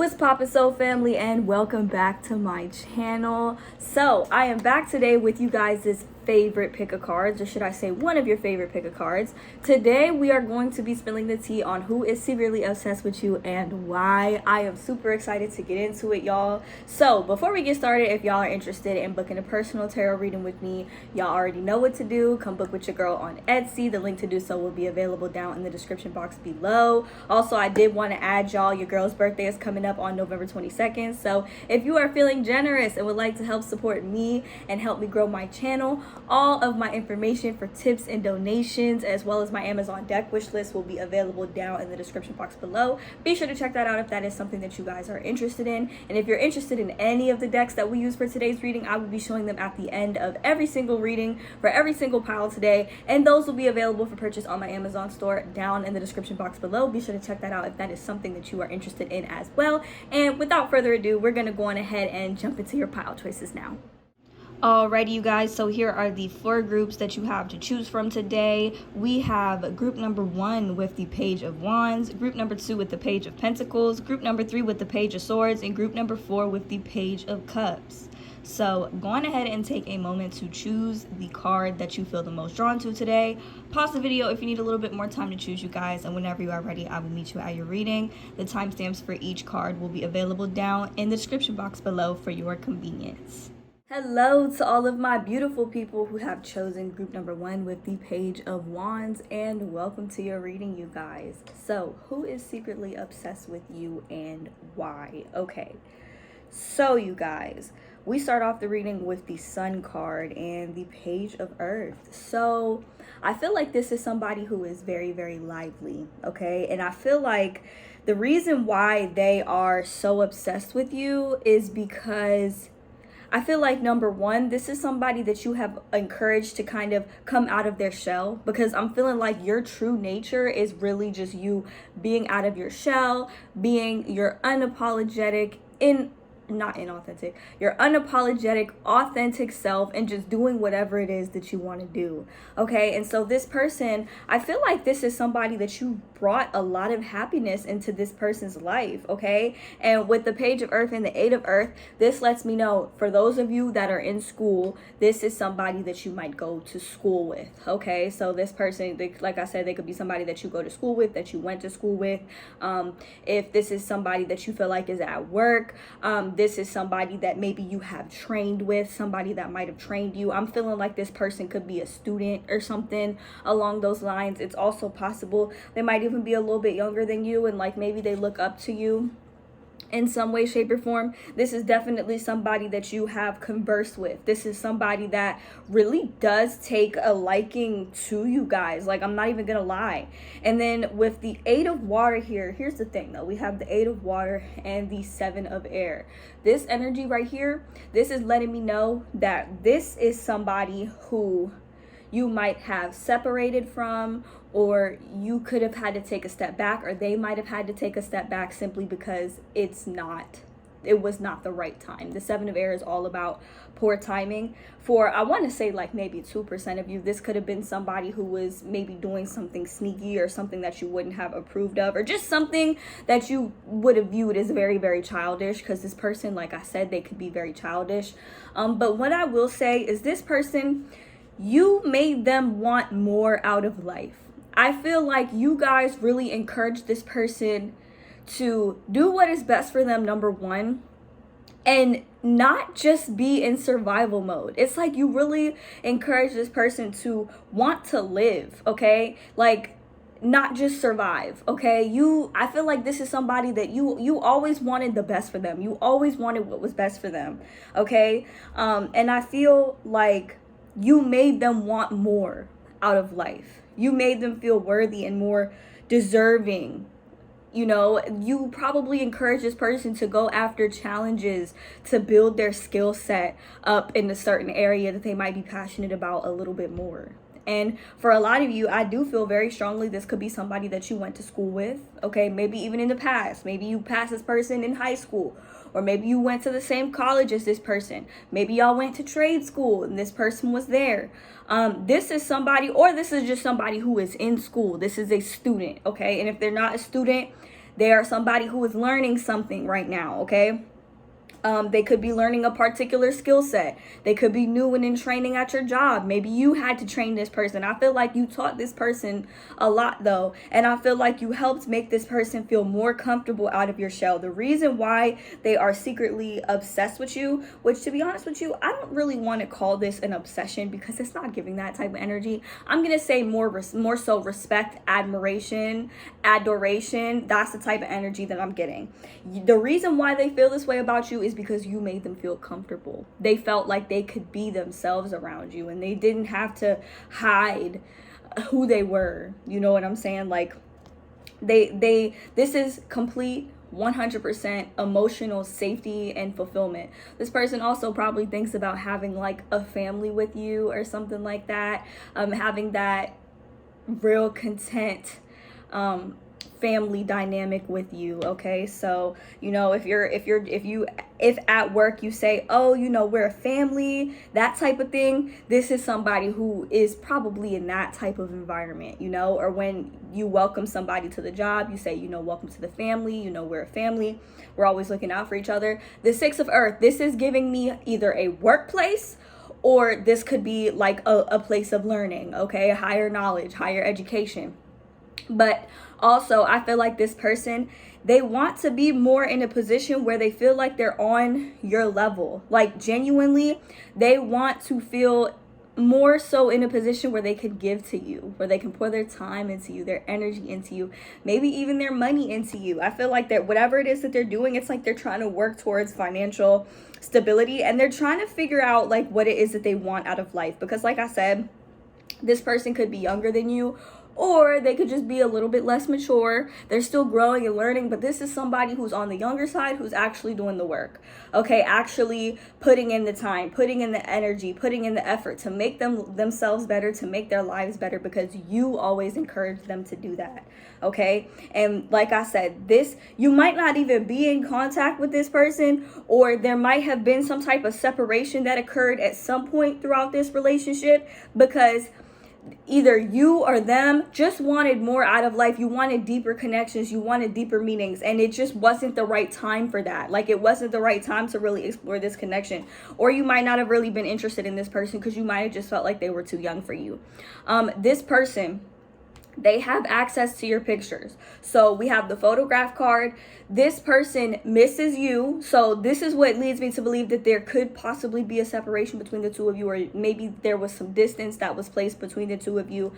What's poppin' soul family, and welcome back to my channel. So I am back today with you guys' favorite pick of cards, or should I say one of your favorite pick of cards. Today we are going to be spilling the tea on who is secretly obsessed with you and why. I am super excited to get into it, y'all. So before we get started, if y'all are interested in booking a personal tarot reading with me, y'all already know what to do. Come book with your girl on Etsy. The link to do so will be available down in the description box below. Also, I did want to add y'all, your girl's birthday is coming up on November 22nd. So if you are feeling generous and would like to help support me and help me grow my channel, all of my information for tips and donations, as well as my Amazon deck wish list, will be available down in the description box below. Be sure to check that out if that is something that you guys are interested in. And if you're interested in any of the decks that we use for today's reading, I will be showing them at the end of every single reading for every single pile today. And those will be available for purchase on my Amazon store down in the description box below. Be sure to check that out if that is something that you are interested in as well. And without further ado, we're going to go on ahead and jump into your pile choices now. Alrighty, you guys, so here are the 4 groups that you have to choose from today. We have group number 1 with the Page of Wands, group number 2 with the Page of Pentacles, group number 3 with the Page of Swords, and group number 4 with the Page of Cups. So go on ahead and take a moment to choose the card that you feel the most drawn to today. Pause the video if you need a little bit more time to choose, you guys, and whenever you are ready, I will meet you at your reading. The timestamps for each card will be available down in the description box below for your convenience. Hello to all of my beautiful people who have chosen group number 1 with the Page of Wands, and welcome to your reading, you guys. So who is secretly obsessed with you and why? Okay, so you guys, we start off the reading with the Sun card and the Page of Earth. So I feel like this is somebody who is very, very lively, okay? And I feel like the reason why they are so obsessed with you is because I feel like, number 1, this is somebody that you have encouraged to kind of come out of their shell, because I'm feeling like your true nature is really just you being out of your shell, being your unapologetic, your unapologetic, authentic self, and just doing whatever it is that you want to do. Okay, and so this person, I feel like this is somebody that you brought a lot of happiness into this person's life. Okay, and with the Page of Earth and the 8 of Earth, this lets me know, for those of you that are in school, this is somebody that you might go to school with. Okay, so this person, like I said, they could be somebody that you go to school with, that you went to school with. If this is somebody that you feel like is at work, this is somebody that maybe you have trained with, somebody that might have trained you. I'm feeling like this person could be a student or something along those lines. It's also possible they might even be a little bit younger than you, and like maybe they look up to you in some way, shape, or form. This is definitely somebody that you have conversed with. This is somebody that really does take a liking to you guys. Like, I'm not even gonna lie. And then with the 8 of Water here, here's the thing though. We have the 8 of Water and the 7 of Air. This energy right here, this is letting me know that this is somebody who you might have separated from, or you could have had to take a step back, or they might have had to take a step back simply because it was not the right time. The 7 of Air is all about poor timing. For, I want to say, like maybe 2% of you, this could have been somebody who was maybe doing something sneaky or something that you wouldn't have approved of, or just something that you would have viewed as very, very childish, because this person, like I said, they could be very childish. But what I will say is this person, you made them want more out of life. I feel like you guys really encouraged this person to do what is best for them, number 1, and not just be in survival mode. It's like you really encourage this person to want to live, okay? Like, not just survive, okay? I feel like this is somebody that you always wanted the best for them. You always wanted what was best for them, okay? And I feel like you made them want more out of life. You made them feel worthy and more deserving. You know, you probably encourage this person to go after challenges, to build their skill set up in a certain area that they might be passionate about a little bit more. And for a lot of you, I do feel very strongly this could be somebody that you went to school with, okay? Maybe even in the past. Maybe you passed this person in high school, or maybe you went to the same college as this person. Maybe y'all went to trade school and this person was there. This is somebody, or this is just somebody who is in school. This is a student, okay? And if they're not a student, They are somebody who is learning something right now, okay? They could be learning a particular skill set. They could be new and in training at your job. Maybe you had to train this person. I feel like you taught this person a lot though. And I feel like you helped make this person feel more comfortable out of your shell. The reason why they are secretly obsessed with you, which to be honest with you, I don't really want to call this an obsession because it's not giving that type of energy. I'm going to say more so respect, admiration, adoration. That's the type of energy that I'm getting. The reason why they feel this way about you is because you made them feel comfortable. They felt like they could be themselves around you and they didn't have to hide who they were. You know what I'm saying? Like this is complete 100% emotional safety and fulfillment. This person also probably thinks about having like a family with you or something like that. Having that real content family dynamic with you. Okay, so you know, if at work you say, oh, you know, we're a family, that type of thing, this is somebody who is probably in that type of environment, you know. Or when you welcome somebody to the job, you say, you know, welcome to the family, you know, we're a family, we're always looking out for each other. The Six of Earth, this is giving me either a workplace or this could be like a place of learning, okay, higher knowledge, higher education. But also, I feel like this person, they want to be more in a position where they feel like they're on your level. Like genuinely, they want to feel more so in a position where they can give to you, where they can pour their time into you, their energy into you, maybe even their money into you. I feel like that whatever it is that they're doing, it's like they're trying to work towards financial stability and they're trying to figure out like what it is that they want out of life. Because like I said, this person could be younger than you, or they could just be a little bit less mature. They're still growing and learning, but this is somebody who's on the younger side, who's actually doing the work, okay? Actually putting in the time, putting in the energy, putting in the effort to make themselves better, to make their lives better, because you always encourage them to do that, okay? And like I said, you might not even be in contact with this person, or there might have been some type of separation that occurred at some point throughout this relationship, because either you or them just wanted more out of life. You wanted deeper connections, you wanted deeper meanings, and it just wasn't the right time for that. Like it wasn't the right time to really explore this connection. Or you might not have really been interested in this person because you might have just felt like they were too young for you. This person, they have access to your pictures. So we have the photograph card. This person misses you. So this is what leads me to believe that there could possibly be a separation between the two of you, or maybe there was some distance that was placed between the two of you.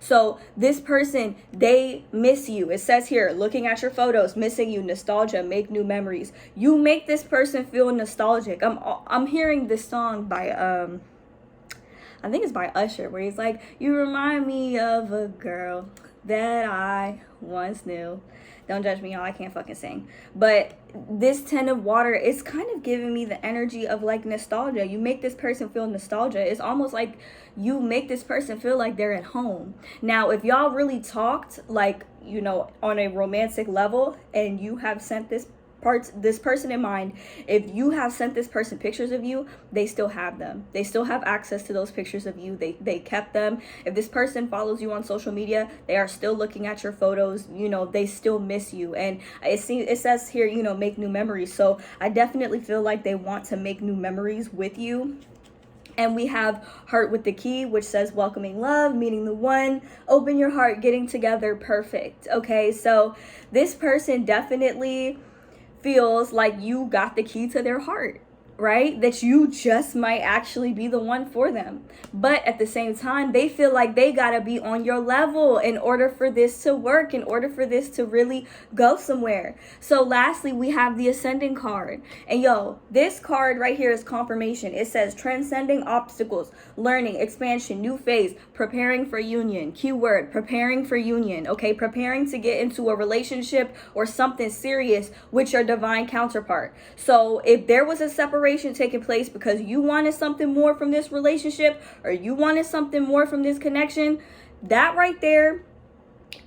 So this person, they miss you. It says here, looking at your photos, missing you, nostalgia, make new memories. You make this person feel nostalgic. I'm hearing this song by I think it's by Usher, where he's like, you remind me of a girl that I once knew. Don't judge me, y'all, I can't fucking sing. But this 10 of water is kind of giving me the energy of like nostalgia. You make this person feel nostalgia. It's almost like you make this person feel like they're at home. Now, if y'all really talked like, you know, on a romantic level, and you have sent this person in mind, if you have sent this person pictures of you, they still have them. They still have access to those pictures of you. They kept them. If this person follows you on social media, they are still looking at your photos. You know, they still miss you. And it says here, you know, make new memories. So I definitely feel like they want to make new memories with you. And we have heart with the key, which says welcoming love, meeting the one, open your heart, getting together, perfect. Okay, so this person definitely feels like you got the key to their heart, right? That you just might actually be the one for them. But at the same time, they feel like they gotta be on your level in order for this to work, in order for this to really go somewhere. So lastly, we have the ascending card. And yo, this card right here is confirmation. It says transcending obstacles, learning, expansion, new phase, preparing for union. Keyword, preparing for union, okay? Preparing to get into a relationship or something serious with your divine counterpart. So if there was a separation taking place because you wanted something more from this relationship or you wanted something more from this connection, that right there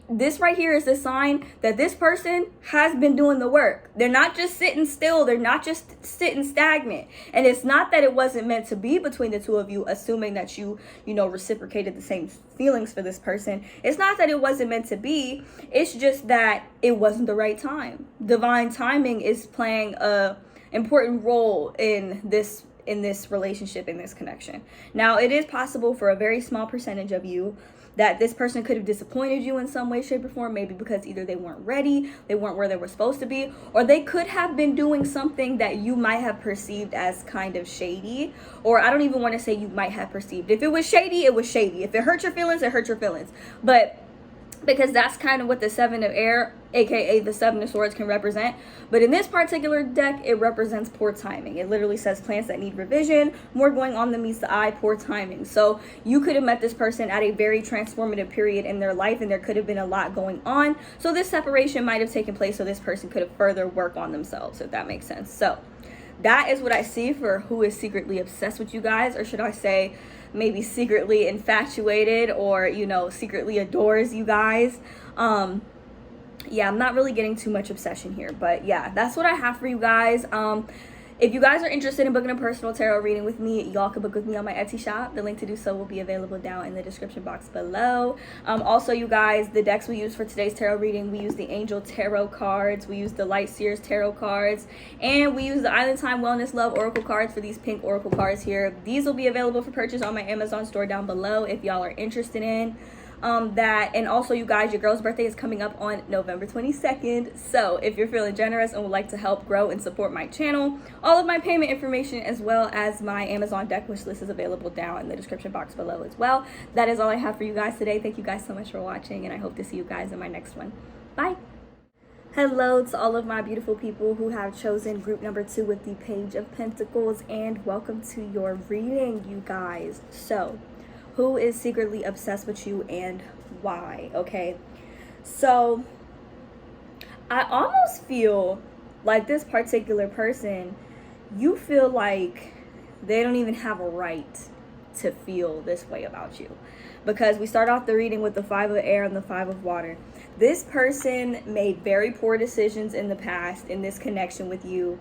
this right here is a sign that this person has been doing the work. They're not just sitting still. They're not just sitting stagnant. And it's not that it wasn't meant to be between the two of you, assuming that you reciprocated the same feelings for this person. It's not that it wasn't meant to be. It's just that it wasn't the right time. Divine timing is playing a important role in this relationship, in this connection. Now, it is possible for a very small percentage of you that this person could have disappointed you in some way, shape, or form, maybe because either they weren't ready, they weren't where they were supposed to be, or they could have been doing something that you might have perceived as kind of shady. Or I don't even want to say you might have perceived. If it was shady, it was shady. If it hurt your feelings, it hurt your feelings. But because that's kind of what the Seven of Air, aka the Seven of Swords, can represent. But in this particular deck, it represents poor timing. It literally says plans that need revision, more going on than meets the eye, poor timing. So you could have met this person at a very transformative period in their life, and there could have been a lot going on. So this separation might have taken place so this person could have further work on themselves, if that makes sense. So that is what I see for who is secretly obsessed with you guys, or should I say maybe secretly infatuated, or secretly adores you guys. Yeah, I'm not really getting too much obsession here, but yeah, that's what I have for you guys. If you guys are interested in booking a personal tarot reading with me, y'all can book with me on my Etsy shop. The link to do so will be available down in the description box below. Also, you guys, the decks we use for today's tarot reading, we use the Angel Tarot cards, we use the Light Seers Tarot cards, and we use the Island Time Wellness Love Oracle cards for these pink Oracle cards here. These will be available for purchase on my Amazon store down below if y'all are interested in that. And also, you guys, your girl's birthday is coming up on November 22nd. So if you're feeling generous and would like to help grow and support my channel, all of my payment information as well as my Amazon deck wish list is available down in the description box below as well. That is all I have for you guys today. Thank you guys so much for watching, and I hope to see you guys in my next one. Bye. Hello to all of my beautiful people who have chosen group number 2 with the Page of Pentacles, and welcome to your reading, you guys. So who is secretly obsessed with you and why? Okay, so I almost feel like this particular person, you feel like they don't even have a right to feel this way about you, because we start off the reading with the Five of Air and the Five of Water. This person made very poor decisions in the past in this connection with you,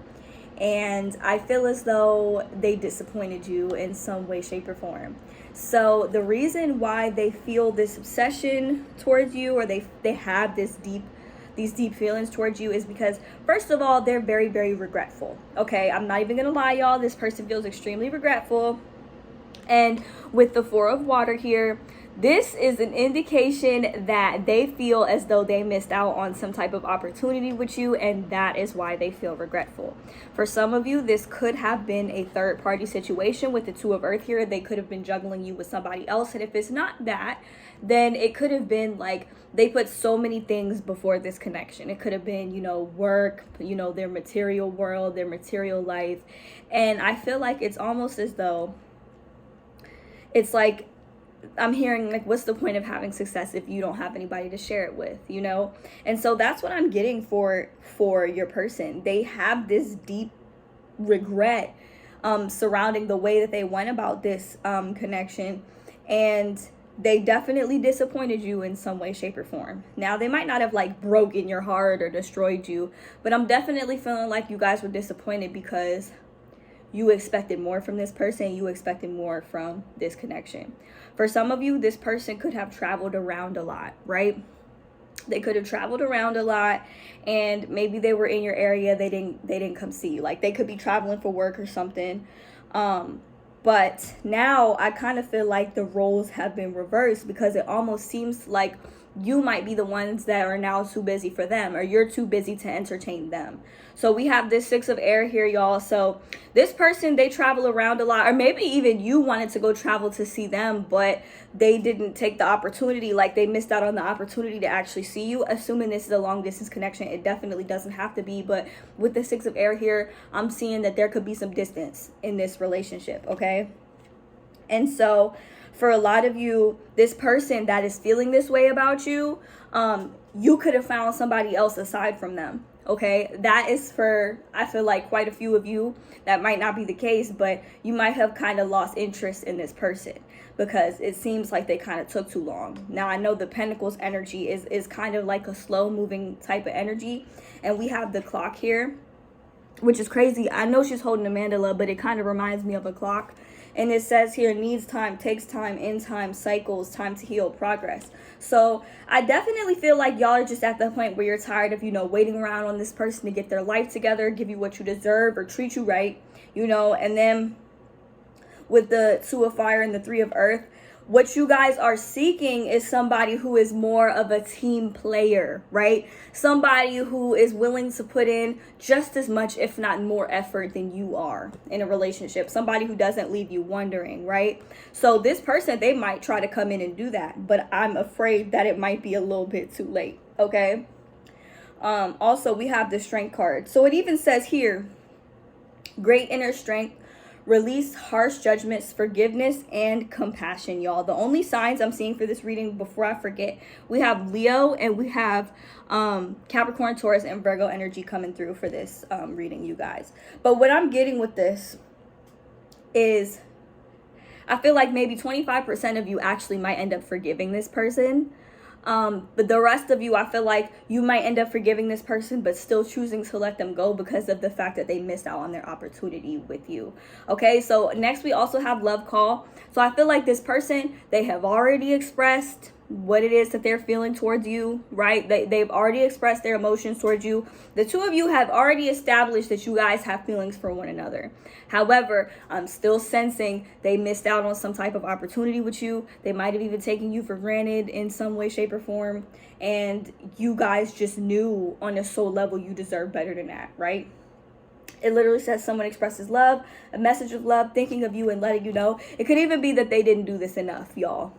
and I feel as though they disappointed you in some way, shape, or form. So the reason why they feel this obsession towards you, or they have these deep feelings towards you, is because, first of all, they're very, very regretful. Okay, I'm not even gonna lie, y'all. This person feels extremely regretful. And with the Four of Water here, this is an indication that they feel as though they missed out on some type of opportunity with you, and that is why they feel regretful. For some of you, this could have been a third-party situation with the Two of Earth here. They could have been juggling you with somebody else, and if it's not that, then it could have been like they put so many things before this connection. It could have been, work, their material world, their material life, and I feel like it's almost as though it's like I'm hearing, like, what's the point of having success if you don't have anybody to share it with, And so that's what I'm getting for your person. They have this deep regret surrounding the way that they went about this connection, and they definitely disappointed you in some way, shape, or form. Now, they might not have like broken your heart or destroyed you, but I'm definitely feeling like you guys were disappointed because you expected more from this person. You expected more from this connection. For some of you, this person could have traveled around a lot, right? They could have traveled around a lot, and maybe they were in your area. They didn't come see you. Like, they could be traveling for work or something. But now I kind of feel like the roles have been reversed, because it almost seems like you might be the ones that are now too busy for them, or you're too busy to entertain them. So we have this Six of Air here, y'all. So this person, they travel around a lot, or maybe even you wanted to go travel to see them, but they didn't take the opportunity. Like, they missed out on the opportunity to actually see you. Assuming this is a long distance connection, it definitely doesn't have to be, but with the Six of Air here, I'm seeing that there could be some distance in this relationship, okay? And so for a lot of you, this person that is feeling this way about you, you could have found somebody else aside from them. Okay, that is for, I feel like, quite a few of you. That might not be the case, but you might have kind of lost interest in this person because it seems like they kind of took too long. Now, I know the Pentacles energy is kind of like a slow moving type of energy, and we have the clock here, which is crazy. I know she's holding a mandala, but it kind of reminds me of a clock. And it says here, needs time, takes time, in time, cycles, time to heal, progress. So I definitely feel like y'all are just at the point where you're tired of, waiting around on this person to get their life together, give you what you deserve, or treat you right, and then with the Two of Fire and the Three of Earth, what you guys are seeking is somebody who is more of a team player, right? Somebody who is willing to put in just as much, if not more effort than you are in a relationship. Somebody who doesn't leave you wondering, right? So this person, they might try to come in and do that, but I'm afraid that it might be a little bit too late, okay? Also, we have the Strength card. So it even says here, great inner strength, release harsh judgments, forgiveness, and compassion, y'all. The only signs I'm seeing for this reading, before I forget, we have Leo and we have Capricorn, Taurus, and Virgo energy coming through for this reading, you guys. But what I'm getting with this is I feel like maybe 25% of you actually might end up forgiving this person. But the rest of you, I feel like you might end up forgiving this person, but still choosing to let them go because of the fact that they missed out on their opportunity with you. Okay, so next we also have Love Call. So I feel like this person, they have already expressed what it is that they're feeling towards you, right? They've already expressed their emotions towards you. The two of you have already established that you guys have feelings for one another. However, I'm still sensing they missed out on some type of opportunity with you. They might have even taken you for granted in some way, shape, or form. And you guys just knew on a soul level you deserve better than that, right? It literally says someone expresses love, a message of love, thinking of you and letting you know. It could even be that they didn't do this enough, y'all.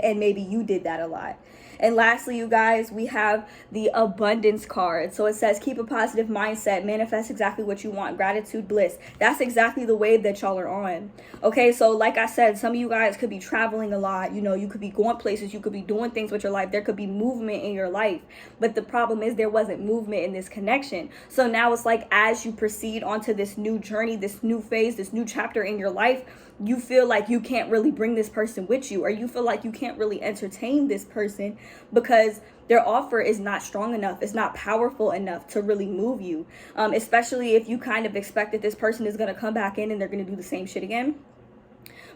And maybe you did that a lot. And lastly, you guys, we have the abundance card. So it says, keep a positive mindset, manifest exactly what you want, gratitude, bliss. That's exactly the wave that y'all are on. Okay, so like I said, some of you guys could be traveling a lot. You could be going places. You could be doing things with your life. There could be movement in your life. But the problem is there wasn't movement in this connection. So now it's like as you proceed onto this new journey, this new phase, this new chapter in your life, you feel like you can't really bring this person with you, or you feel like you can't really entertain this person because their offer is not strong enough. It's not powerful enough to really move you, especially if you kind of expect that this person is going to come back in and they're going to do the same shit again.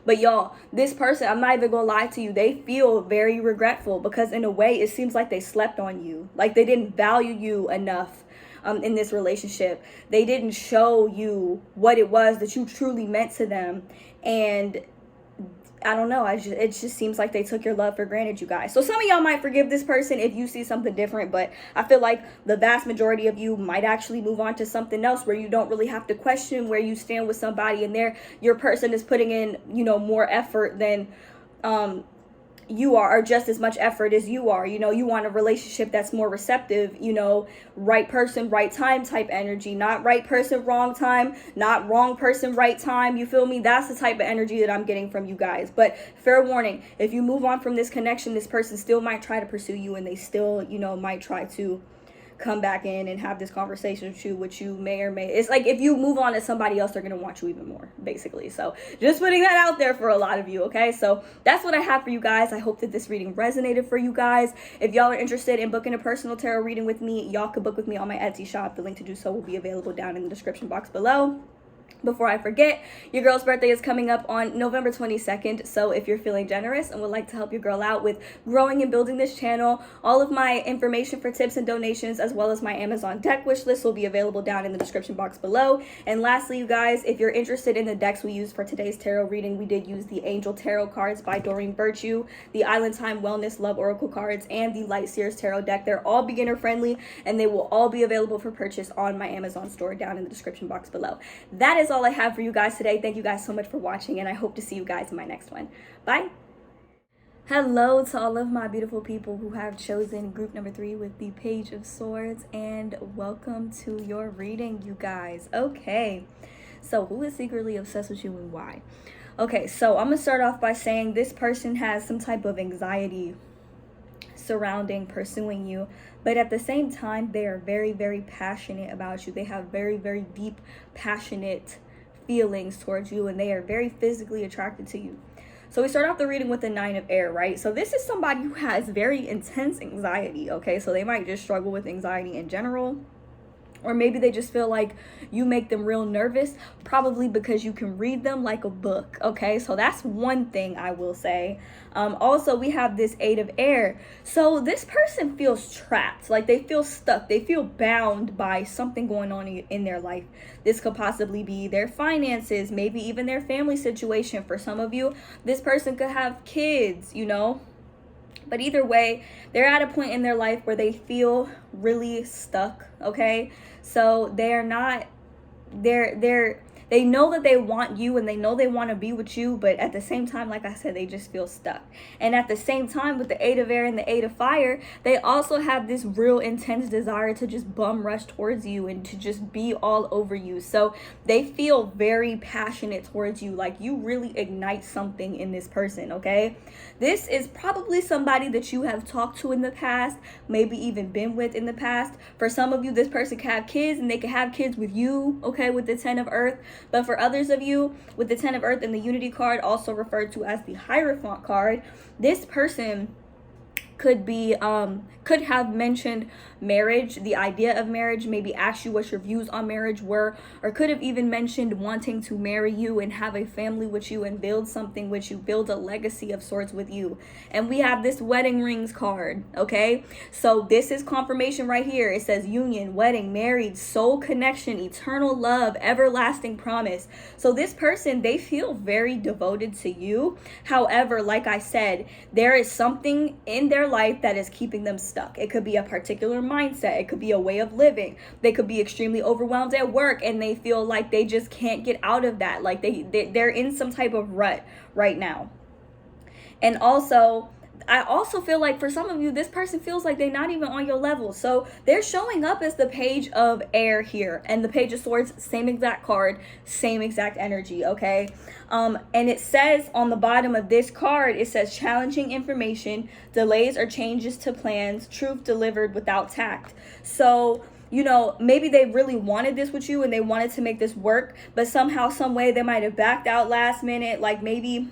But y'all, this person, I'm not even gonna lie to you, they feel very regretful because in a way it seems like they slept on you, like they didn't value you enough in this relationship. They didn't show you what it was that you truly meant to them. And I don't know, it just seems like they took your love for granted, you guys. So some of y'all might forgive this person if you see something different, but I feel like the vast majority of you might actually move on to something else where you don't really have to question where you stand with somebody, and your person is putting in, more effort than you are, or just as much effort as you are. You want a relationship that's more receptive, right person, right time type energy, not right person, wrong time, not wrong person, right time. You feel me? That's the type of energy that I'm getting from you guys. But fair warning, if you move on from this connection, this person still might try to pursue you, and they still, might try to come back in and have this conversation with you, which you may or may, it's like if you move on to somebody else, they're going to want you even more, basically. So just putting that out there for a lot of you. Okay, so that's what I have for you guys. I hope that this reading resonated for you guys. If y'all are interested in booking a personal tarot reading with me, y'all could book with me on my Etsy shop. The link to do so will be available down in the description box below. Before I forget, your girl's birthday is coming up on November 22nd. So if you're feeling generous and would like to help your girl out with growing and building this channel, all of my information for tips and donations, as well as my Amazon deck wish list, will be available down in the description box below. And lastly, you guys, if you're interested in the decks we used for today's tarot reading, we did use the Angel Tarot cards by Doreen Virtue, the Island Time Wellness Love Oracle cards, and the Light Seers Tarot deck. They're all beginner friendly, and they will all be available for purchase on my Amazon store down in the description box below. That is all I have for you guys today. Thank you guys so much for watching, and I hope to see you guys in my next one. Bye. Hello to all of my beautiful people who have chosen group number 3 with the Page of Swords, and welcome to your reading, you guys. Okay, so who is secretly obsessed with you and why? Okay, so I'm gonna start off by saying this person has some type of anxiety surrounding pursuing you. but at the same time, they are very, very passionate about you. They have very, very deep, passionate feelings towards you, and they are very physically attracted to you. So we start off the reading with the 9 of air, right? So this is somebody who has very intense anxiety, okay? So they might just struggle with anxiety in general. Or maybe they just feel like you make them real nervous, probably because you can read them like a book, okay? So that's one thing I will say. Also, we have this 8 of air. So this person feels trapped, like they feel stuck. They feel bound by something going on in their life. This could possibly be their finances, maybe even their family situation. For some of you, this person could have kids, you know? But either way, they're at a point in their life where they feel really stuck, okay? So they're not, they know that they want you and they know they want to be with you, but at the same time, like I said, they just feel stuck. And at the same time, with the 8 of air and the 8 of fire, they also have this real intense desire to just bum rush towards you and to just be all over you. So they feel very passionate towards you, like you really ignite something in this person, okay? This is probably somebody that you have talked to in the past, maybe even been with in the past. For some of you, this person can have kids and they can have kids with you, okay, with the 10 of earth. But for others of you, with the 10 of earth and the unity card, also referred to as the Hierophant card, this person could have mentioned marriage, the idea of marriage, maybe asked you what your views on marriage were, or could have even mentioned wanting to marry you and have a family with you and build something with you, build a legacy of sorts with you. And we have this wedding rings card, okay? So this is confirmation right here. It says union, wedding, married, soul connection, eternal love, everlasting promise. So this person, they feel very devoted to you. However, like I said, there is something in their life that is keeping them stuck. It could be a particular mindset. It could be a way of living. They could be extremely overwhelmed at work and they feel like they just can't get out of that. Like they're in some type of rut right now. And also, I also feel like for some of you, this person feels like they're not even on your level. So they're showing up as the page of air here, and the page of swords, same exact card, same exact energy, okay? And it says on the bottom of this card, it says challenging information, delays or changes to plans, truth delivered without tact. So, you know, maybe they really wanted this with you and they wanted to make this work, but somehow, some way, they might have backed out last minute. Like maybe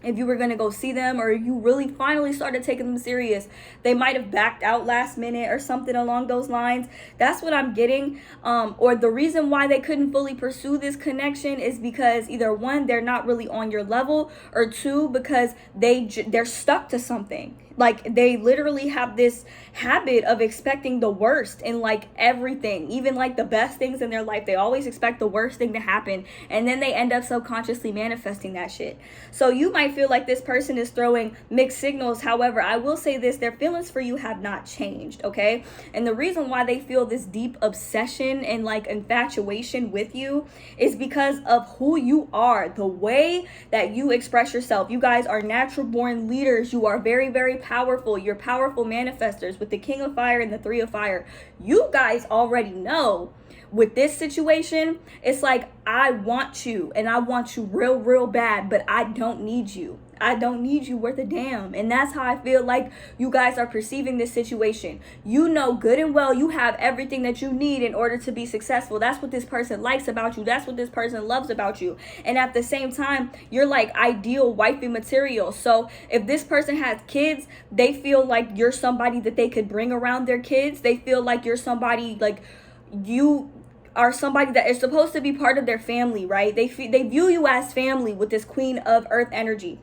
if you were going to go see them, or you really finally started taking them serious, they might have backed out last minute or something along those lines. That's what I'm getting. Or the reason why they couldn't fully pursue this connection is because either one, they're not really on your level, or two, because they're stuck to something. Like they literally have this habit of expecting the worst in like everything, even like the best things in their life. They always expect the worst thing to happen, and then they end up subconsciously manifesting that shit. So you might feel like this person is throwing mixed signals. However, I will say this, their feelings for you have not changed, okay? And the reason why they feel this deep obsession and like infatuation with you is because of who you are, the way that you express yourself. You guys are natural born leaders. You are very, very powerful. You're powerful manifestors with the King of Fire and the 3 of Fire. You guys already know with this situation, it's like, I want you and I want you real, real bad, but I don't need you. I don't need you worth a damn. And that's how I feel like you guys are perceiving this situation. You know good and well you have everything that you need in order to be successful. That's what this person likes about you. That's what this person loves about you. And at the same time, you're like ideal wifey material. So if this person has kids, they feel like you're somebody that they could bring around their kids. They feel like you're somebody, like you are somebody that is supposed to be part of their family, right? They view you as family with this Queen of Earth energy.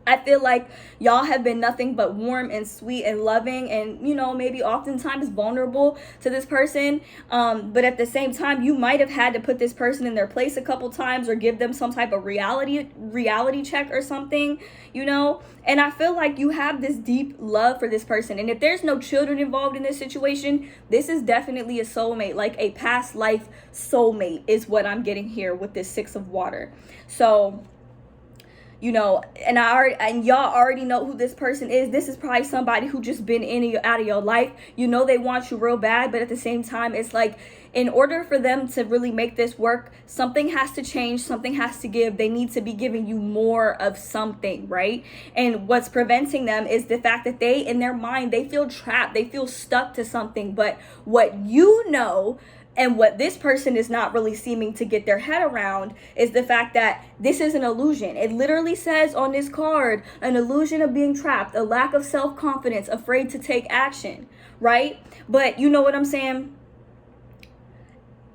I feel like y'all have been nothing but warm and sweet and loving, and, you know, maybe oftentimes vulnerable to this person. But at the same time, you might have had to put this person in their place a couple times or give them some type of reality check or something, you know? And I feel like you have this deep love for this person. And if there's no children involved in this situation, this is definitely a soulmate, like a past life soulmate is what I'm getting here with this 6 of water. So you know, and y'all already know who this person is. This is probably somebody who just been in and out of your life. You know, they want you real bad, but at the same time, it's like, in order for them to really make this work, something has to change, something has to give. They need to be giving you more of something, right? And what's preventing them is the fact that they, in their mind, they feel trapped, they feel stuck to something. But what you know, and what this person is not really seeming to get their head around, is the fact that this is an illusion. It literally says on this card, an illusion of being trapped, a lack of self-confidence, afraid to take action, right? But you know what I'm saying?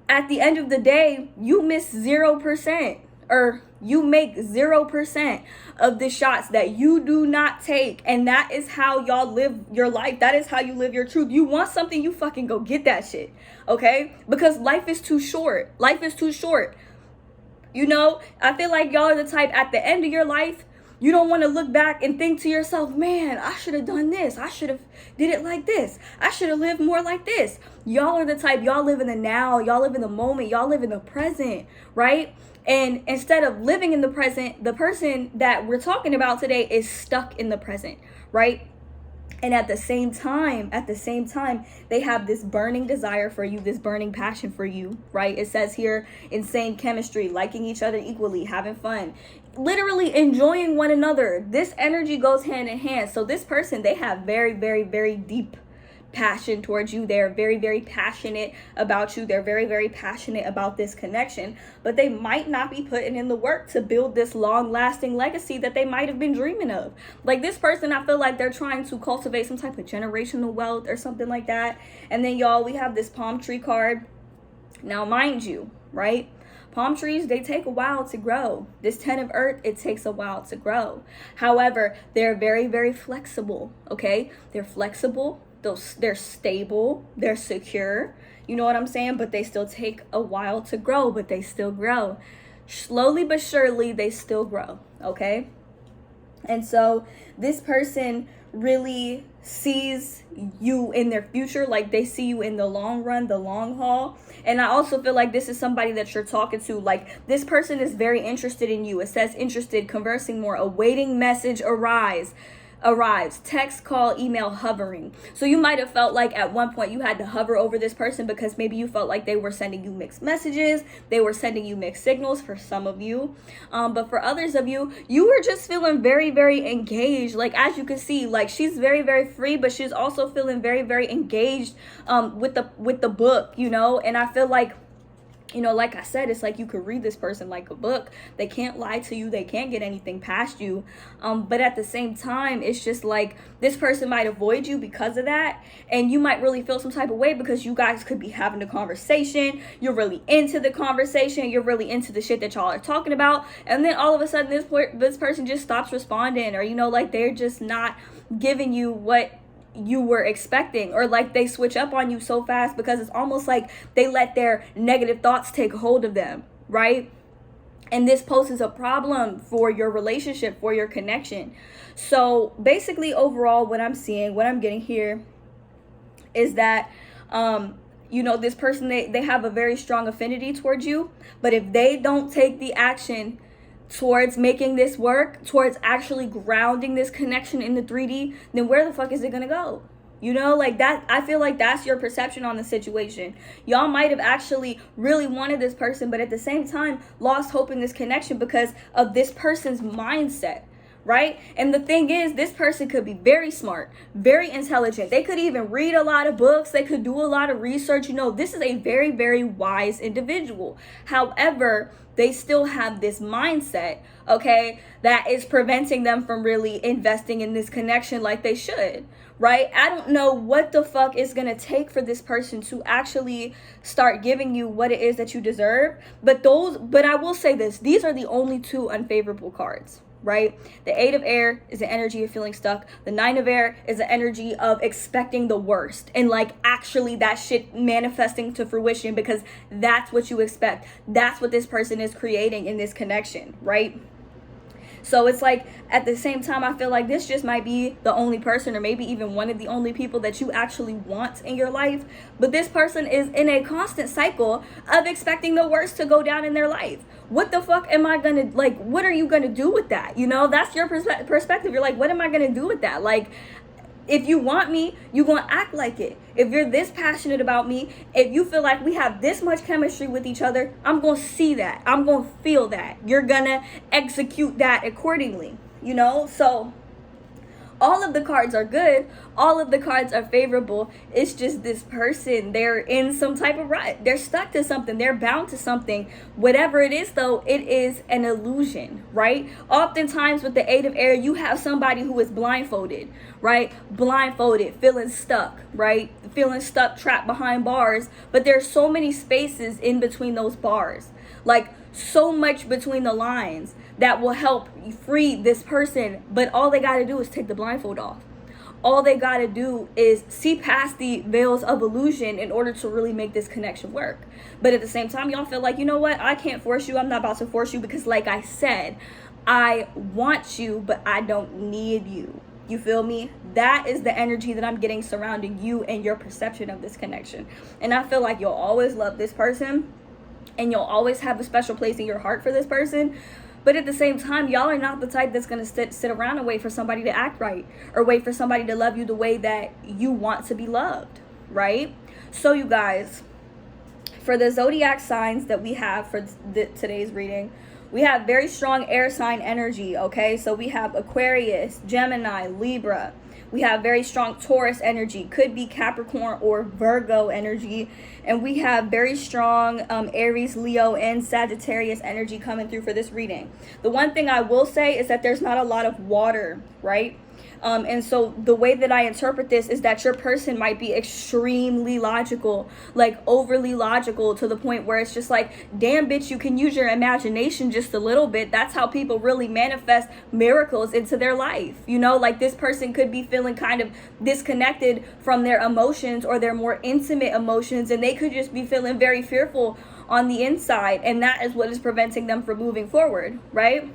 At the end of the day, you miss 0%, or you make 0% of the shots that you do not take. And that is how y'all live your life. That is how you live your truth. You want something, you fucking go get that shit. Okay? Because life is too short. Life is too short. You know, I feel like y'all are the type, at the end of your life, you don't want to look back and think to yourself, man, I should have done this. I should have did it like this. I should have lived more like this. Y'all are the type, y'all live in the now. Y'all live in the moment. Y'all live in the present, right? And instead of living in the present, the person that we're talking about today is stuck in the present, right? And at the same time, they have this burning desire for you, this burning passion for you, right? It says here, insane chemistry, liking each other equally, having fun, literally enjoying one another. This energy goes hand in hand. So this person, they have very, very, very deep passion towards you. They're very, very passionate about you. They're very, very passionate about this connection, but they might not be putting in the work to build this long-lasting legacy that they might have been dreaming of. Like this person, I feel like they're trying to cultivate some type of generational wealth or something like that. And then y'all, we have this palm tree card. Now, mind you, right? Palm trees, they take a while to grow. This 10 of earth, it takes a while to grow. However, they're very, very flexible, okay? They're flexible. They're stable, they're secure, you know what I'm saying? But they still take a while to grow, but they still grow. Slowly but surely, they still grow, okay? And so this person really sees you in their future, like they see you in the long run, the long haul. And I also feel like this is somebody that you're talking to. Like this person is very interested in you. It says interested, conversing more, awaiting message arrives, text, call, email, hovering. So you might have felt like at one point you had to hover over this person because maybe you felt like they were sending you mixed messages, they were sending you mixed signals for some of you, but for others of you, you were just feeling very, very engaged. Like as you can see, like she's very, very free, but she's also feeling very, very engaged with the book, you know. And I feel like, you know, like I said, it's like you could read this person like a book. They can't lie to you. They can't get anything past you. But at the same time, it's just like this person might avoid you because of that. And you might really feel some type of way because you guys could be having a conversation. You're really into the conversation. You're really into the shit that y'all are talking about. And then all of a sudden, this person just stops responding, or, you know, like they're just not giving you what you were expecting, or like they switch up on you so fast because it's almost like they let their negative thoughts take hold of them, right? And this poses a problem for your relationship, for your connection. So basically, overall, what I'm seeing, what I'm getting here is that you know, this person, they have a very strong affinity towards you, but if they don't take the action towards making this work, towards actually grounding this connection in the 3D, then where the fuck is it gonna go? You know, like that, I feel like that's your perception on the situation. Y'all might have actually really wanted this person, but at the same time lost hope in this connection because of this person's mindset, right? And the thing is, this person could be very smart, very intelligent. They could even read a lot of books. They could do a lot of research. You know, this is a very, very wise individual. However, they still have this mindset, okay, that is preventing them from really investing in this connection like they should, right? I don't know what the fuck it's gonna take for this person to actually start giving you what it is that you deserve. But I will say this, these are the only two unfavorable cards, right? The 8 of air is the energy of feeling stuck. The 9 of air is the energy of expecting the worst and like actually that shit manifesting to fruition because that's what you expect. That's what this person is creating in this connection, right? So it's like, at the same time, I feel like this just might be the only person, or maybe even one of the only people that you actually want in your life. But this person is in a constant cycle of expecting the worst to go down in their life. What the fuck am I gonna, like, what are you gonna do with that? You know, that's your perspective. You're like, what am I gonna do with that? Like, if you want me, you're going to act like it. If you're this passionate about me, if you feel like we have this much chemistry with each other, I'm going to see that. I'm going to feel that. You're going to execute that accordingly, you know? So all of the cards are good. All of the cards are favorable. It's just this person, they're in some type of rut. They're stuck to something. They're bound to something. Whatever it is, though, it is an illusion, right? Oftentimes with the 8 of air, you have somebody who is blindfolded, right? Blindfolded, feeling stuck, right? Feeling stuck, trapped behind bars. But there's so many spaces in between those bars. Like, so much between the lines that will help free this person. But all they got to do is take the blindfold off. All they got to do is see past the veils of illusion in order to really make this connection work. But at the same time, y'all feel like, you know what? I can't force you. I'm not about to force you because, like I said, I want you, but I don't need you. You feel me? That is the energy that I'm getting surrounding you and your perception of this connection. And I feel like you'll always love this person, and you'll always have a special place in your heart for this person. But at the same time, y'all are not the type that's going to sit around and wait for somebody to act right, or wait for somebody to love you the way that you want to be loved, right? So you guys, for the zodiac signs that we have for today's reading, we have very strong air sign energy, okay? So we have Aquarius, Gemini, Libra. We have very strong Taurus energy, could be Capricorn or Virgo energy. And we have very strong Aries, Leo, and Sagittarius energy coming through for this reading. The one thing I will say is that there's not a lot of water, right? And so the way that I interpret this is that your person might be extremely logical, like overly logical, to the point where it's just like, damn bitch, you can use your imagination just a little bit. That's how people really manifest miracles into their life. You know, like this person could be feeling kind of disconnected from their emotions or their more intimate emotions, and they could just be feeling very fearful on the inside. And that is what is preventing them from moving forward, right?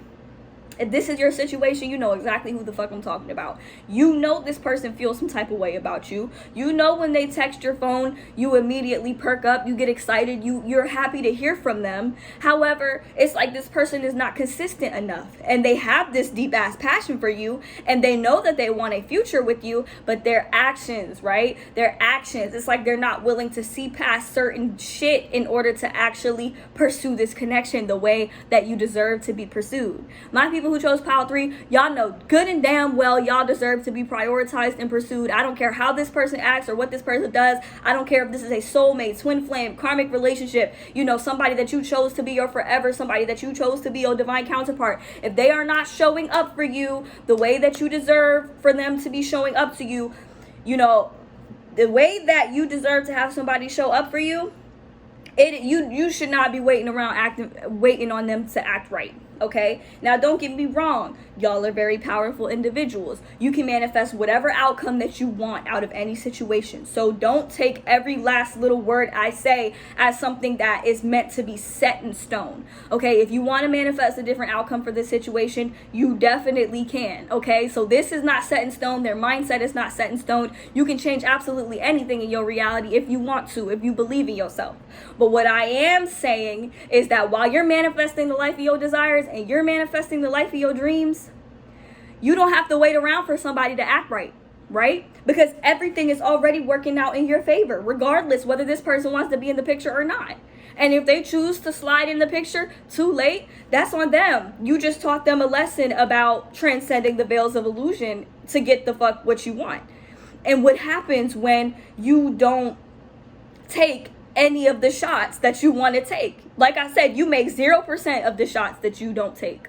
If this is your situation, you know exactly who the fuck I'm talking about. You know this person feels some type of way about you. You know when they text your phone, you immediately perk up, you get excited, you're happy to hear from them. However, it's like this person is not consistent enough, and they have this deep ass passion for you, and they know that they want a future with you, but their actions, right? Their actions, it's like they're not willing to see past certain shit in order to actually pursue this connection the way that you deserve to be pursued. My people who chose pile 3, y'all know good and damn well y'all deserve to be prioritized and pursued. I don't care how this person acts or what this person does. I don't care if this is a soulmate, twin flame, karmic relationship, you know, somebody that you chose to be your forever, somebody that you chose to be your divine counterpart. If they are not showing up for you the way that you deserve for them to be showing up to you, you know, the way that you deserve to have somebody show up for you, you should not be waiting around waiting on them to act right. Okay, now don't get me wrong, y'all are very powerful individuals. You can manifest whatever outcome that you want out of any situation. So don't take every last little word I say as something that is meant to be set in stone. Okay, if you want to manifest a different outcome for this situation, you definitely can. Okay, so this is not set in stone. Their mindset is not set in stone. You can change absolutely anything in your reality if you want to, if you believe in yourself. But what I am saying is that while you're manifesting the life of your desires and you're manifesting the life of your dreams, you don't have to wait around for somebody to act right? Because everything is already working out in your favor, regardless whether this person wants to be in the picture or not. And if they choose to slide in the picture too late, that's on them. You just taught them a lesson about transcending the veils of illusion to get the fuck what you want. And what happens when you don't take any of the shots that you want to take? Like I said, you make 0% of the shots that you don't take,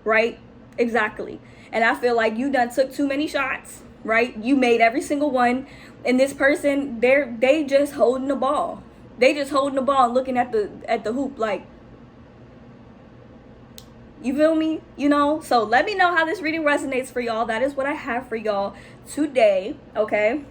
right? Exactly. And I feel like you done took too many shots, right? You made every single one, and this person, they just holding the ball. They just holding the ball and looking at the hoop like, you feel me? You know? So let me know how this reading resonates for y'all. That is what I have for y'all today, okay?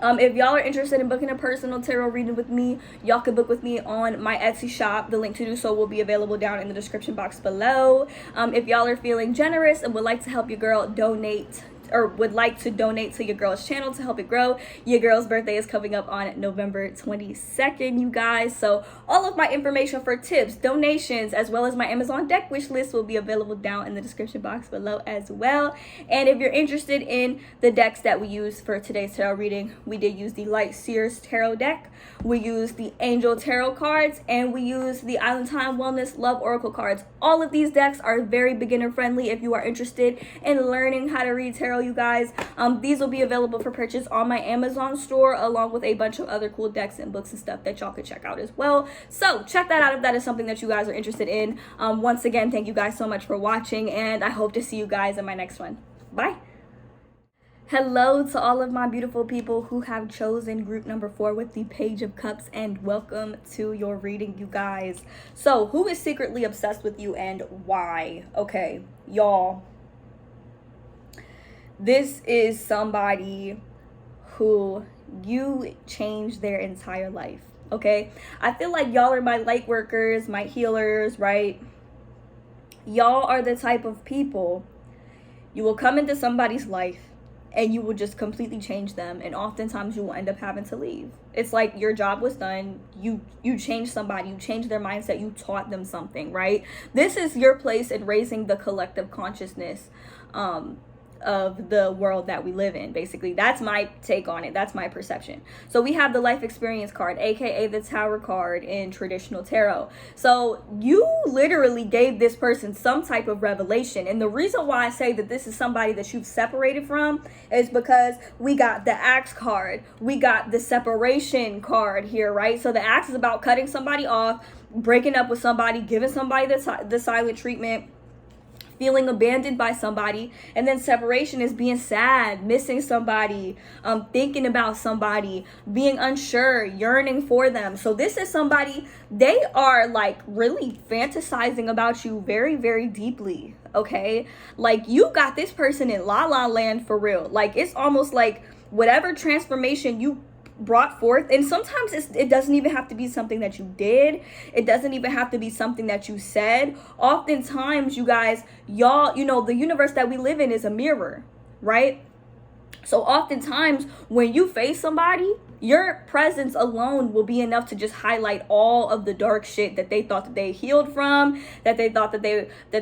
If y'all are interested in booking a personal tarot reading with me, y'all can book with me on my Etsy shop. The link to do so will be available down in the description box below. If y'all are feeling generous and would like to help your girl donate, or would like to donate to your girl's channel to help it grow, your girl's birthday is coming up on November 22nd, you guys. So all of my information for tips, donations, as well as my Amazon deck wish list will be available down in the description box below as well. And if you're interested in the decks that we use for today's tarot reading, we did use the Light Seers Tarot deck, we used the Angel Tarot cards, and we used the Island Time Wellness Love Oracle cards. All of these decks are very beginner friendly if you are interested in learning how to read tarot, you guys. These will be available for purchase on my Amazon store, along with a bunch of other cool decks and books and stuff that y'all could check out as well. So check that out if that is something that you guys are interested in. Once again, thank you guys so much for watching, and I hope to see you guys in my next one. Bye. Hello to all of my beautiful people who have chosen group number 4 with the Page of Cups, and welcome to your reading, you guys. So who is secretly obsessed with you and why? Okay, y'all, this is somebody who you changed their entire life. Okay, I feel like y'all are my light workers, my healers, right? Y'all are the type of people, you will come into somebody's life and you will just completely change them, and oftentimes you will end up having to leave. It's like your job was done, you changed somebody, you changed their mindset, you taught them something, right? This is your place in raising the collective consciousness of the world that we live in. Basically, that's my take on it, that's my perception. So we have the life experience card, aka the Tower card in traditional tarot. So you literally gave this person some type of revelation, and the reason why I say that this is somebody that you've separated from is because we got the Axe card, we got the separation card here, right? So the Axe is about cutting somebody off, breaking up with somebody, giving somebody the silent treatment, feeling abandoned by somebody. And then separation is being sad, missing somebody, thinking about somebody, being unsure, yearning for them. So this is somebody, they are like really fantasizing about you very, very deeply. Okay, like you got this person in la la land for real. Like it's almost like whatever transformation you brought forth, and sometimes it doesn't even have to be something that you did, it doesn't even have to be something that you said. Oftentimes, you guys, y'all, you know, the universe that we live in is a mirror, right? So oftentimes when you face somebody, your presence alone will be enough to just highlight all of the dark shit that they thought that they healed from, that they thought that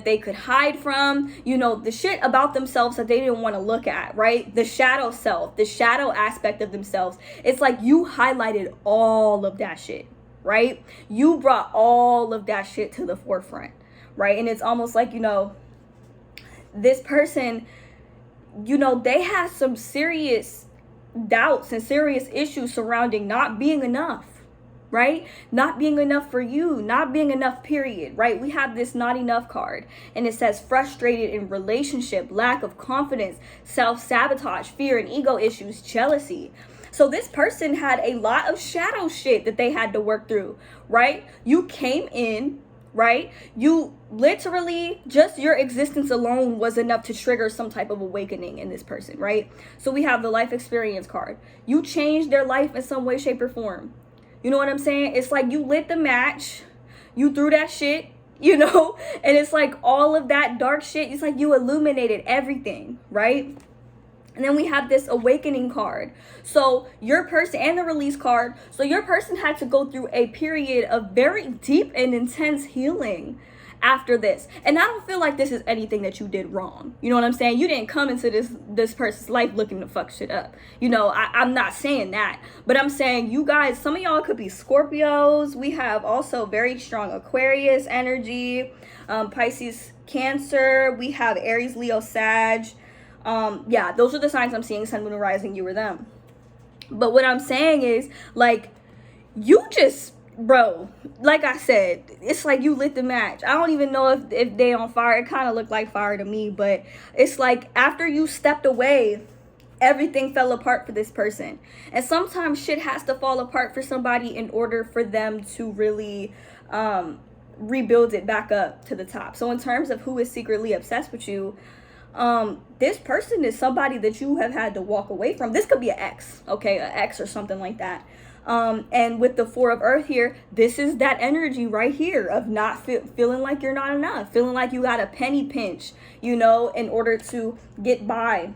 they could hide from, you know, the shit about themselves that they didn't want to look at, right? The shadow self, the shadow aspect of themselves. It's like you highlighted all of that shit, right? You brought all of that shit to the forefront, right? And it's almost like, you know, this person, you know, they have some serious doubts and serious issues surrounding not being enough, right? Not being enough for you, not being enough, period, right? We have this not enough card, and it says frustrated in relationship, lack of confidence, self-sabotage, fear and ego issues, jealousy. So this person had a lot of shadow shit that they had to work through, right? You came in, right? You literally, just your existence alone was enough to trigger some type of awakening in this person, right? So we have the life experience card. You changed their life in some way, shape, or form. You know what I'm saying? It's like you lit the match, you threw that shit, you know, and it's like all of that dark shit, it's like you illuminated everything, right? And then we have this awakening card. So your person, and the release card. So your person had to go through a period of very deep and intense healing after this. And I don't feel like this is anything that you did wrong. You know what I'm saying? You didn't come into this person's life looking to fuck shit up. You know, I'm not saying that. But I'm saying you guys, some of y'all could be Scorpios. We have also very strong Aquarius energy, Pisces, Cancer. We have Aries, Leo, Sag. Yeah, those are the signs I'm seeing. Sun, Moon, and Rising, you were them. But what I'm saying is, like, you just, bro, like I said, it's like you lit the match. I don't even know if they on fire. It kind of looked like fire to me, but it's like after you stepped away, everything fell apart for this person. And sometimes shit has to fall apart for somebody in order for them to really rebuild it back up to the top. So in terms of who is secretly obsessed with you, This person is somebody that you have had to walk away from. This could be an ex, okay, an ex or something like that. And with the Four of Earth here, this is that energy right here of not feeling like you're not enough, feeling like you got a penny pinch, you know, in order to get by,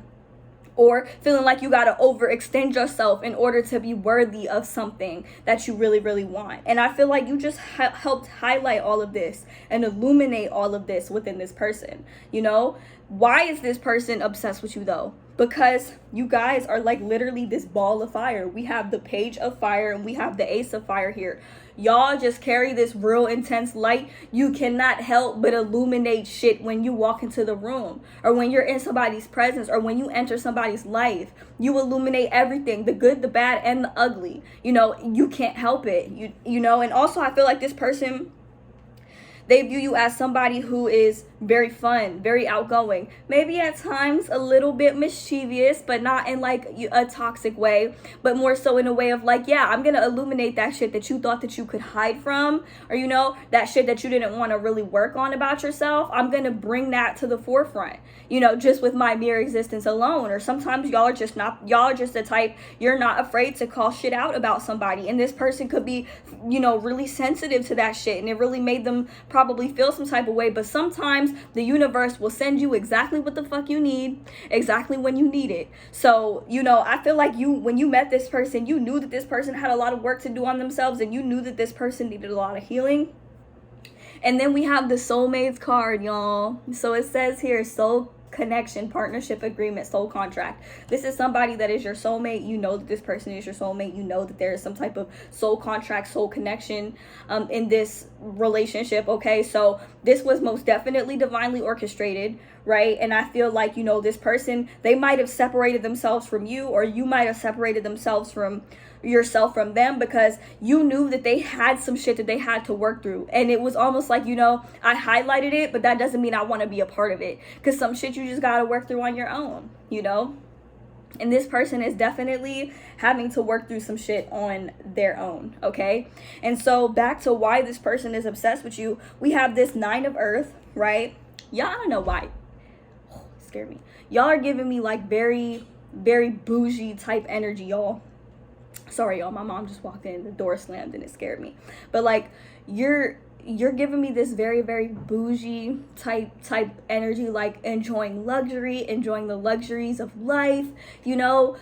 or feeling like you got to overextend yourself in order to be worthy of something that you really, really want. And I feel like you just helped highlight all of this and illuminate all of this within this person. You know, why is this person obsessed with you though? Because you guys are like literally this ball of fire. We have the Page of Fire and we have the Ace of Fire here. Y'all just carry this real intense light. You cannot help but illuminate shit when you walk into the room, or when you're in somebody's presence, or when you enter somebody's life. You illuminate everything, the good, the bad, and the ugly. You know, you can't help it. You know, and also I feel like this person, they view you as somebody who is very fun, very outgoing, maybe at times a little bit mischievous, but not in like a toxic way, but more so in a way of like, yeah, I'm gonna illuminate that shit that you thought that you could hide from, or you know, that shit that you didn't want to really work on about yourself. I'm gonna bring that to the forefront, you know, just with my mere existence alone. Or sometimes y'all are just the type, you're not afraid to call shit out about somebody, and this person could be, you know, really sensitive to that shit, and it really made them probably feel some type of way. But sometimes the universe will send you exactly what the fuck you need, exactly when you need it. So, you know, I feel like when you met this person, you knew that this person had a lot of work to do on themselves, and you knew that this person needed a lot of healing. And then we have the soulmates card, y'all. So it says here, soul connection, partnership agreement, soul contract. This is somebody that is your soulmate. You know that this person is your soulmate. You know that there is some type of soul contract, soul connection in this relationship. Okay, so this was most definitely divinely orchestrated, right? And I feel like, you know, this person, they might have separated themselves from you, or you might have separated themselves from yourself from them, because you knew that they had some shit that they had to work through. And it was almost like, you know, I highlighted it, but that doesn't mean I want to be a part of it, because some shit you just got to work through on your own, you know. And this person is definitely having to work through some shit on their own, okay? And so back to why this person is obsessed with you, we have this Nine of Earth, right? Y'all, I don't know why. Oh, it scared me. Y'all are giving me like very, very bougie type energy, y'all. Sorry, y'all, my mom just walked in, the door slammed and it scared me. But like, you're giving me this very, very bougie type energy, like enjoying luxury, enjoying the luxuries of life, you know,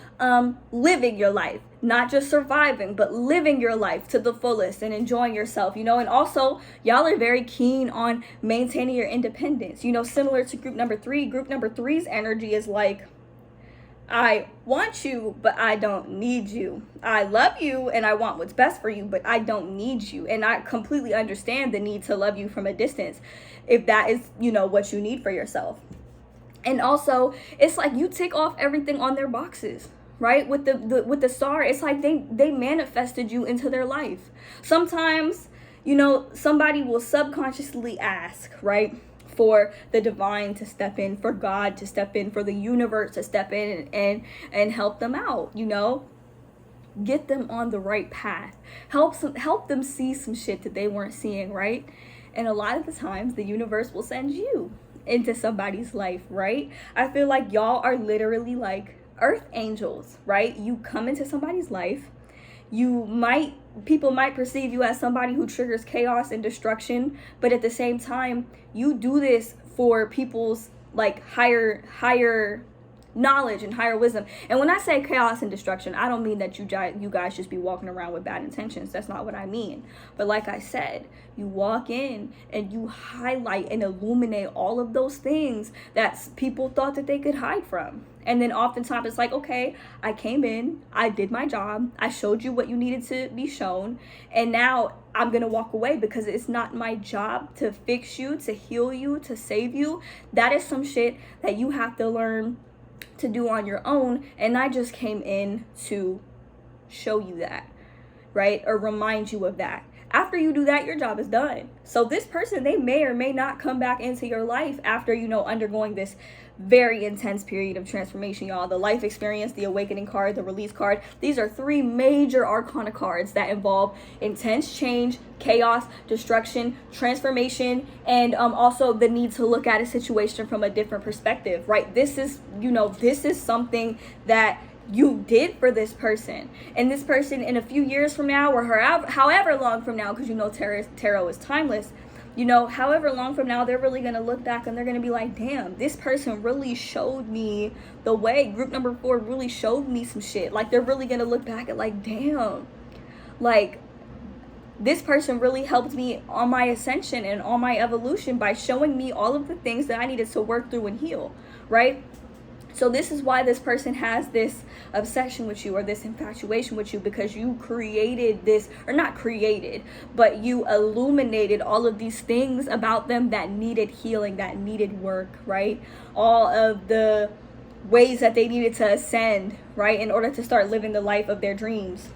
living your life, not just surviving, but living your life to the fullest and enjoying yourself, you know. And also, y'all are very keen on maintaining your independence, you know, similar to group number 3. Group number 3's energy is like, I want you, but I don't need you. I love you and I want what's best for you, but I don't need you. And I completely understand the need to love you from a distance, if that is, you know, what you need for yourself. And also, it's like you tick off everything on their boxes, right? With the star, it's like they manifested you into their life. Sometimes, you know, somebody will subconsciously ask, right, for the divine to step in, for God to step in, for the universe to step in and help them out, you know, get them on the right path, help them see some shit that they weren't seeing, right? And a lot of the times the universe will send you into somebody's life, right? I feel like y'all are literally like earth angels, right? You come into somebody's life, people might perceive you as somebody who triggers chaos and destruction, but at the same time, you do this for people's like higher knowledge and higher wisdom. And when I say chaos and destruction, I don't mean that you guys just be walking around with bad intentions. That's not what I mean. But like I said, you walk in and you highlight and illuminate all of those things that people thought that they could hide from. And then oftentimes it's like, okay, I came in, I did my job, I showed you what you needed to be shown, and now I'm gonna walk away because it's not my job to fix you, to heal you, to save you. That is some shit that you have to learn to do on your own, and I just came in to show you that, right? Or remind you of that. After you do that, your job is done. So this person, they may or may not come back into your life after, you know, undergoing this very intense period of transformation, y'all. The life experience, the awakening card, the release card. These are 3 major arcana cards that involve intense change, chaos, destruction, transformation, and also the need to look at a situation from a different perspective, right? This is, you know, this is something that you did for this person, and this person in a few years from now, or however long from now, because you know tarot is timeless, you know, however long from now, they're really going to look back and they're going to be like, damn, this person really showed me the way. Group number 4 really showed me some shit. Like, they're really going to look back at like, damn, like, this person really helped me on my ascension and on my evolution by showing me all of the things that I needed to work through and heal, right? So this is why this person has this obsession with you, or this infatuation with you, because you created this, or not created, but you illuminated all of these things about them that needed healing, that needed work, right? All of the ways that they needed to ascend, right, in order to start living the life of their dreams.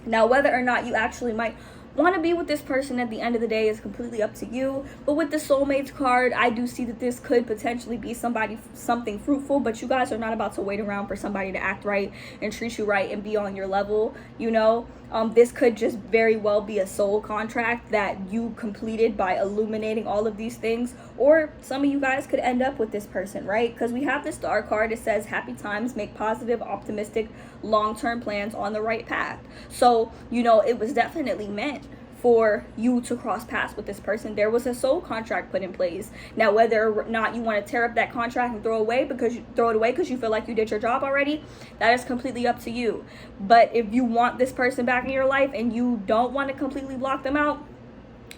Now, whether or not you actually might want to be with this person at the end of the day is completely up to you. But with the soulmates card, I do see that this could potentially be something fruitful, but you guys are not about to wait around for somebody to act right and treat you right and be on your level, you know. This could just very well be a soul contract that you completed by illuminating all of these things, or some of you guys could end up with this person, right? Because we have the star card. It says happy times, make positive, optimistic, long-term plans on the right path. So, you know, it was definitely meant for you to cross paths with this person. There was a soul contract put in place. Now, whether or not you want to tear up that contract and throw it away because you feel like you did your job already, that is completely up to you. But if you want this person back in your life and you don't want to completely block them out,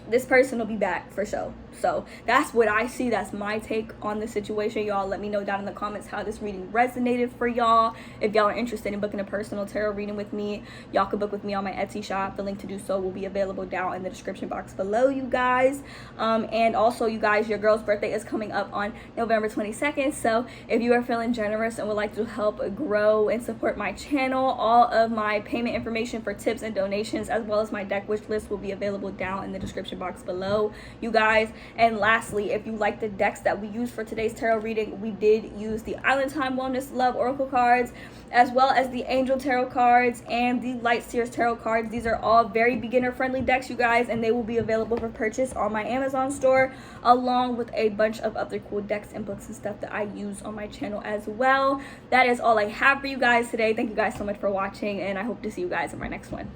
this person will be back for sure. So that's what I see. That's my take on the situation, y'all. Let me know down in the comments how this reading resonated for y'all. If y'all are interested in booking a personal tarot reading with me, y'all can book with me on my Etsy shop. The link to do so will be available down in the description box below, you guys. And also, you guys, your girl's birthday is coming up on November 22nd. So if you are feeling generous and would like to help grow and support my channel, all of my payment information for tips and donations, as well as my deck wish list, will be available down in the description box below, you guys. And lastly, if you like the decks that we used for today's tarot reading, we did use the Island Time Wellness Love Oracle cards, as well as the Angel Tarot cards and the Light Seers Tarot cards. These are all very beginner friendly decks, you guys, and they will be available for purchase on my Amazon store, along with a bunch of other cool decks and books and stuff that I use on my channel as well. That is all I have for you guys today. Thank you guys so much for watching, and I hope to see you guys in my next one.